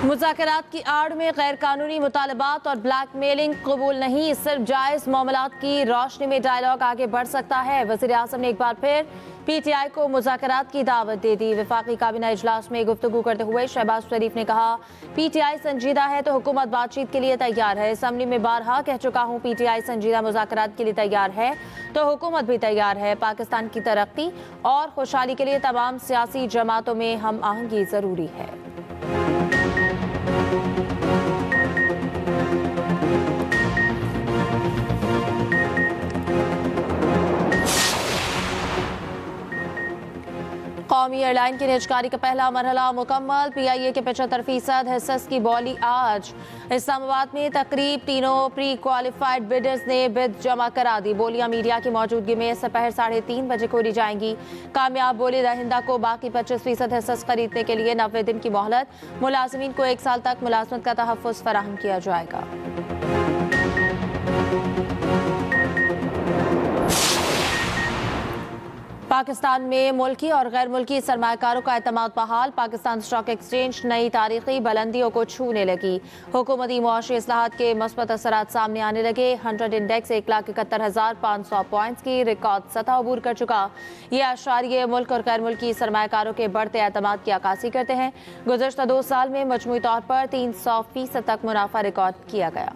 मुज़ाकरात की आड़ में गैर कानूनी मुतालबात और ब्लैकमेलिंग कबूल नहीं, सिर्फ जायज़ मामलात की रोशनी में डायलॉग आगे बढ़ सकता है। वज़ीर आज़म ने एक बार फिर PTI को मुज़ाकरात की दावत दे दी। वफाकी काबीना इजलास में गुफ्तगू करते हुए शहबाज शरीफ ने कहा, PTI संजीदा है तो हुकूमत बातचीत के लिए तैयार है। असम्बली में बारहा कह चुका हूँ, PTI संजीदा मुज़ाकरात के लिए तैयार है तो हुकूमत भी तैयार है। पाकिस्तान की तरक्की और खुशहाली के लिए तमाम सियासी जमातों में हम आहंगी ज़रूरी है। कौमी एयरलाइन की निजकारी का पहला मरहला मुकम्मल। PIA के 75% हिस्सस की बोली आज। इस्लामाबाद में तकरीब तीनों प्री क्वालिफाइड बिडर्स ने बिड जमा करा दी। बोलियां मीडिया की मौजूदगी में दोपहर 3:30 बजे खोली जाएंगी। कामयाब बोली दहिंदा को बाकी 25% हिस्सस खरीदने के लिए 90 दिन की मोहलत। मुलाजिमीन को 1 साल तक मुलाजमत का तहफ़्फ़ुज़ फराहम किया जाएगा। पाकिस्तान में मुल्की और गैर मुल्की सरमाकारों का एतमाद बहाल। पाकिस्तान स्टॉक एक्सचेंज नई तारीखी बुलंदियों को छूने लगी। हुकूमती मुआशी इस्लाहात के मुस्बत असरात सामने आने लगे। 100 इंडेक्स 1,71,500 पॉइंट्स की रिकॉर्ड सतह अबूर कर चुका। ये आशारिये मुल्क और गैर मुल्की सरमाकारों के बढ़ते एतमाद की अक्कासी करते हैं। गुज़श्ता 2 साल में मजमूई तौर पर 300% तक मुनाफा रिकॉर्ड किया गया।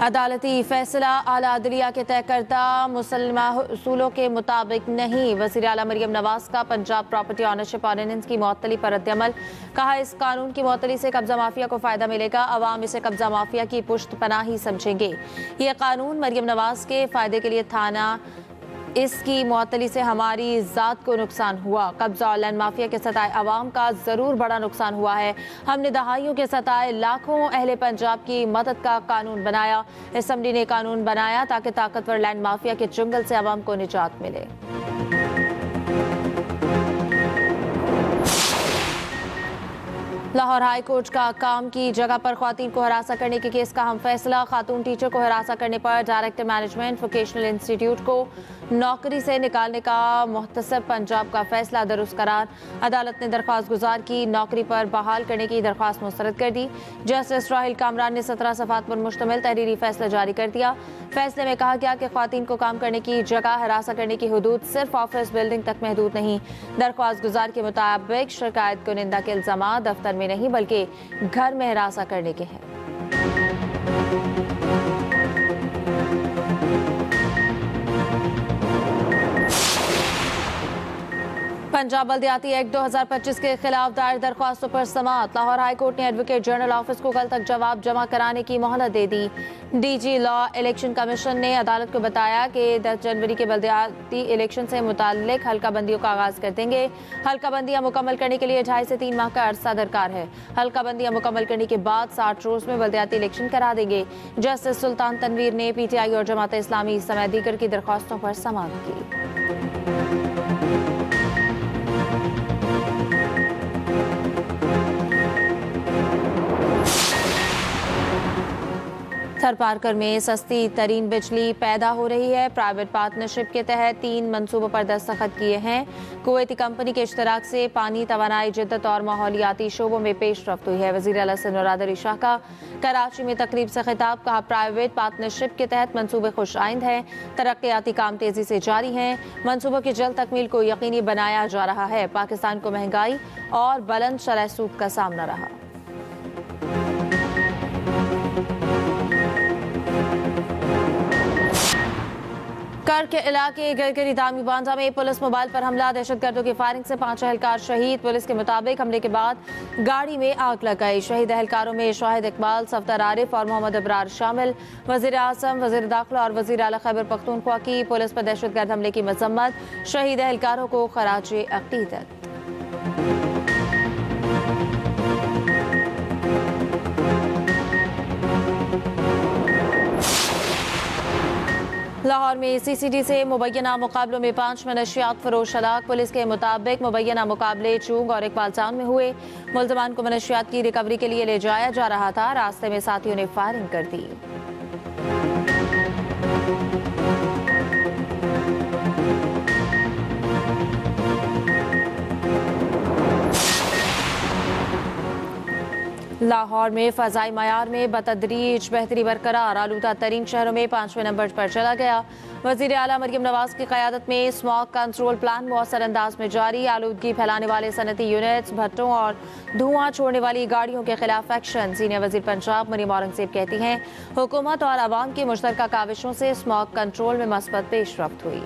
अदालती फैसला आला अदलिया के तय करदा मुसलमा उसूलों के मुताबिक नहीं। वज़ीर आला मरियम नवाज का पंजाब प्रॉपर्टी ऑनरशिप ऑर्डिनेंस की मुअत्तली पर रद्द-ए-अमल। कहा, इस कानून की मुअत्तली से कब्जा माफिया को फायदा मिलेगा। अवाम इसे कब्जा माफिया की पुश्त पनाह ही समझेंगे। ये कानून मरियम नवाज के फायदे के लिए थाना, इसकी मुअत्तली से हमारी ज़ात को नुकसान हुआ। कब्जा और लैंड माफिया के सताए अवाम का ज़रूर बड़ा नुकसान हुआ है। हमने दहाइयों के सताए लाखों अहले पंजाब की मदद का कानून बनाया। असम्बली ने कानून बनाया ताकि ताकतवर लैंड माफिया के चुंगल से अवाम को निजात मिले। लाहौर हाई कोर्ट का काम की जगह पर ख्वातीन को हरासा करने के केस का हम फैसला। खातून टीचर को हरासा करने पर डायरेक्टर मैनेजमेंट वोकेशनल इंस्टीट्यूट को नौकरी से निकालने का मुहतसब पंजाब का फैसला दुरुस्त करार। अदालत ने दरख्वास्त गुजार की नौकरी पर बहाल करने की दरख्वास्त मुस्तरद कर दी। जस्टिस राहिल कामरान ने 17 सफ़ात पर मुश्तमिल तहरीरी फैसला जारी कर दिया। फैसले में कहा गया कि ख्वातीन को काम करने की जगह हरासा करने की हदूद सिर्फ ऑफिस बिल्डिंग तक महदूद नहीं। दरख्वास्त गुजार के मुताबिक शिकायत कुनिंदा के इल्जाम दफ्तर में नहीं बल्कि घर में हरासा करने के हैं। पंजाब बल्दियाती एक्ट 2025 के खिलाफ दायर दरख्वास्तों पर समाअत। लाहौर हाई कोर्ट ने एडवोकेट जनरल ऑफिस को कल तक जवाब जमा कराने की मोहलत दे दी। DG लॉ इलेक्शन कमीशन ने अदालत को बताया कि 10 जनवरी के बल्दियाती इलेक्शन से मुताल्लिक हल्का बंदियों का आगाज कर देंगे। हल्का बंदियां मुकम्मल करने के लिए 2.5 से 3 माह का अरसा दरकार है। हल्का बंदियां मुकम्मल करने के बाद 60 रोज में बल्दियाती इलेक्शन करा देंगे। जस्टिस सुल्तान तनवीर ने PTI और जमात इस्लामी समेत दीगर की दरख्वास्तों पर समाअत की। थरपारकर में सस्ती तरीन बिजली पैदा हो रही है। प्राइवेट पार्टनरशिप के तहत 3 मंसूबों पर दस्तखत किए हैं। कुवैती कंपनी के इश्तराक से पानी, तवानाई, जिद्दत और माहौलियाती शोबों में पेशरफ्त हुई है। वज़ीर आला नूराद अली शाह का कराची में तकरीब से खिताब। कहा, प्राइवेट पार्टनरशिप के तहत मंसूबे खुश आइंद हैं। तरक्याती काम तेजी से जारी हैं। मंसूबों की जल्द तकमील को यकीनी बनाया जा रहा है। पाकिस्तान को महंगाई और बुलंद शरह सूद का सामना रहा। कर के इलाके गरगरी दामी बांधा में पुलिस मोबाइल पर हमला। दहशतगर्दों की फायरिंग से 5 एहलकार शहीद। पुलिस के मुताबिक हमले के बाद गाड़ी में आग लग गई। शहीद एहलकारों में शाहिद इकबाल, सफदर आरिफ और मोहम्मद अबरार शामिल। वज़ीर आज़म, वज़ीर दाखिला और वज़ीर आला खैबर पख्तूनख्वा की पुलिस पर दहशतगर्द हमले की मजम्मत। शहीद एहलकारों को खराजे अकीदत। लाहौर में CCD से मुबैना मुकाबलों में 5 मनशियात फरोश हलाक। पुलिस के मुताबिक मुबैना मुकाबले चूंग और इकबाल टाउन में हुए। मुल्ज़मान को मनशियात की रिकवरी के लिए ले जाया जा रहा था। रास्ते में साथियों ने फायरिंग कर दी। लाहौर में फ़ज़ाई मयार में बतदरीज बेहतरी बरकरार, आलूदा तरीन शहरों में 5वें नंबर पर चला गया। वज़ीर आला मरियम नवाज की क़यादत में स्मॉग कंट्रोल प्लान मौसर अंदाज में जारी, आलूदगी फैलाने वाले सनती यूनिट्स, भट्टों और धुआं छोड़ने वाली गाड़ियों के खिलाफ एक्शन। सीनियर वज़ीर पंजाब मरियम औरंगज़ेब कहती हैं, हुकूमत और आवाम की मुश्तरका काविशों से स्मॉग कंट्रोल में मस्बत पेशरफ्त हुई।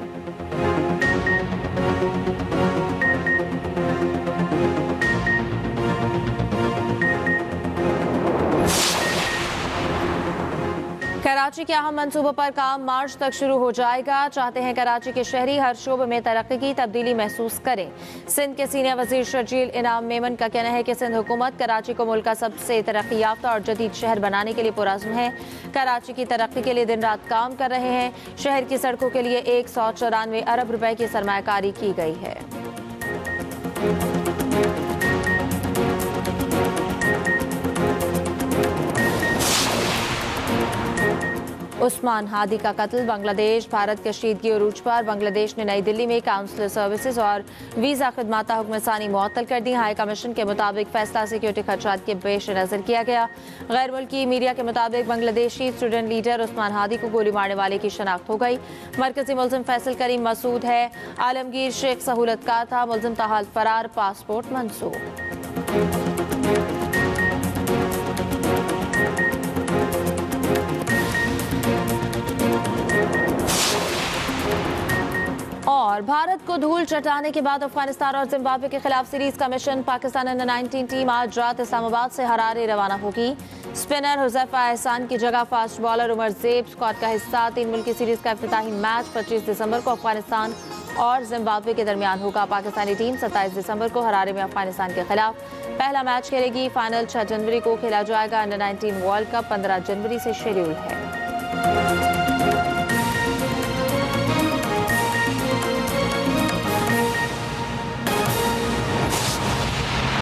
कराची के अहम मंसूबों पर काम मार्च तक शुरू हो जाएगा। चाहते हैं कराची के शहरी हर शोबे में तरक्की की तब्दीली महसूस करें। सिंध के सीनियर वजीर शर्जील इनाम मेमन का कहना है कि सिंध हुकूमत कराची को मुल्क का सबसे तरक्की याफ्ता और जदीद शहर बनाने के लिए पुरज़्म है। कराची की तरक्की के लिए दिन रात काम कर रहे हैं। शहर की सड़कों के लिए 194 अरब रुपए की सरमायाकारी की गई है। उस्मान हादी का कत्ल, बांग्लादेश भारत कशीदगी उरूज पर। बांग्लादेश ने नई दिल्ली में काउंसलर सर्विसेज और वीज़ा खिदमात हुक्मसानी मुअत्तल कर दी। हाई कमीशन के मुताबिक फैसला सिक्योरिटी खदशात के पेश नज़र किया गया। गैर मुल्की मीडिया के मुताबिक बांग्लादेशी स्टूडेंट लीडर उस्मान हादी को गोली मारने वाले की शनाख्त हो गई। मरकजी मुलजिम फैसल करीम मसूद है। आलमगीर शेख सहूलतकार था। मुलजिम ताहाल फरार, पासपोर्ट मंसूब। और भारत को धूल चटाने के बाद अफगानिस्तान और जिम्बाब्वे के खिलाफ सीरीज का मिशन। पाकिस्तान अंडर 19 टीम आज रात इस्लामाबाद से हरारे रवाना होगी। स्पिनर हुज़ैफा एहसान की जगह fast bowler Umar Zeb squad का हिस्सा। 3 मुल्की सीरीज का इफ्तिताही मैच 25 दिसंबर को अफगानिस्तान और जिम्बाब्वे के दरमियान होगा। पाकिस्तानी टीम 27 दिसंबर को हरारे में अफगानिस्तान के खिलाफ पहला मैच खेलेगी। फाइनल 6 जनवरी को खेला जाएगा। अंडर 19 वर्ल्ड कप 15 जनवरी से शेड्यूल है।